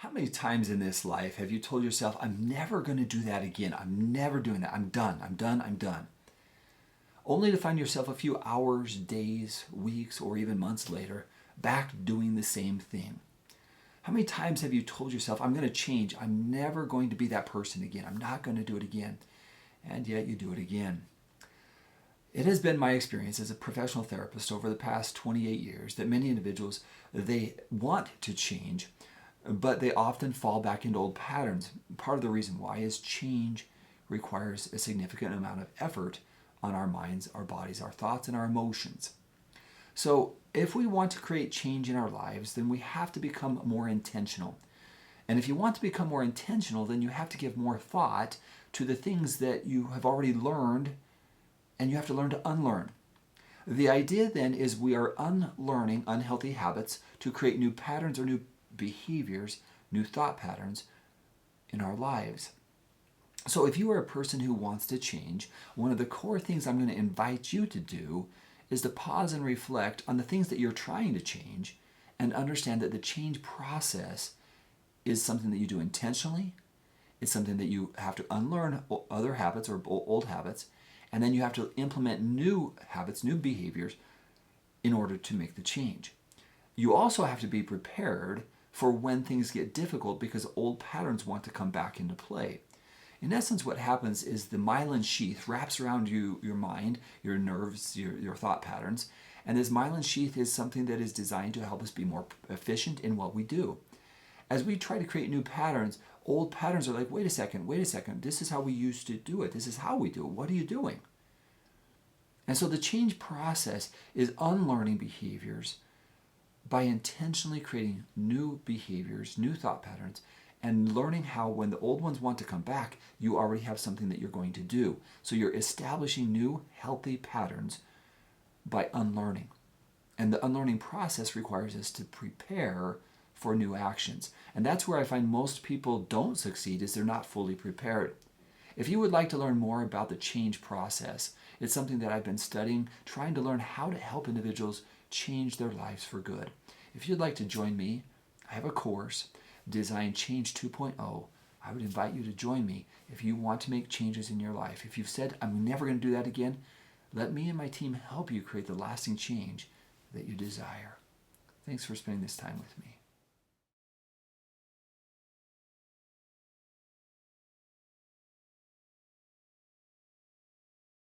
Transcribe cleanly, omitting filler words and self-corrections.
How many times in this life have you told yourself, I'm never going to do that again. I'm never doing that. I'm done. I'm done. I'm done. Only to find yourself a few hours, days, weeks, or even months later back doing the same thing. How many times have you told yourself, I'm going to change. I'm never going to be that person again. I'm not going to do it again. And yet you do it again. It has been my experience as a professional therapist over the past 28 years that many individuals, they want to change, but they often fall back into old patterns. Part of the reason why is change requires a significant amount of effort on our minds, our bodies, our thoughts, and our emotions. So if we want to create change in our lives, then we have to become more intentional. And if you want to become more intentional, then you have to give more thought to the things that you have already learned, and you have to learn to unlearn. The idea then is we are unlearning unhealthy habits to create new patterns or new behaviors, new thought patterns in our lives. So if you are a person who wants to change, one of the core things I'm going to invite you to do is to pause and reflect on the things that you're trying to change and understand that the change process is something that you do intentionally. It's something that you have to unlearn other habits or old habits, and then you have to implement new habits, new behaviors in order to make the change. You also have to be prepared for when things get difficult because old patterns want to come back into play. In essence, what happens is the myelin sheath wraps around your mind, your nerves, your thought patterns, and this myelin sheath is something that is designed to help us be more efficient in what we do. As we try to create new patterns, old patterns are like, wait a second, this is how we used to do it. This is how we do it. What are you doing? And so the change process is unlearning behaviors by intentionally creating new behaviors, new thought patterns, and learning how when the old ones want to come back, you already have something that you're going to do. So you're establishing new healthy patterns by unlearning. And the unlearning process requires us to prepare for new actions. And that's where I find most people don't succeed, is they're not fully prepared. If you would like to learn more about the change process, it's something that I've been studying, trying to learn how to help individuals change their lives for good. If you'd like to join me, I have a course, Design Change 2.0. I would invite you to join me if you want to make changes in your life. If you've said, I'm never going to do that again, let me and my team help you create the lasting change that you desire. Thanks for spending this time with me.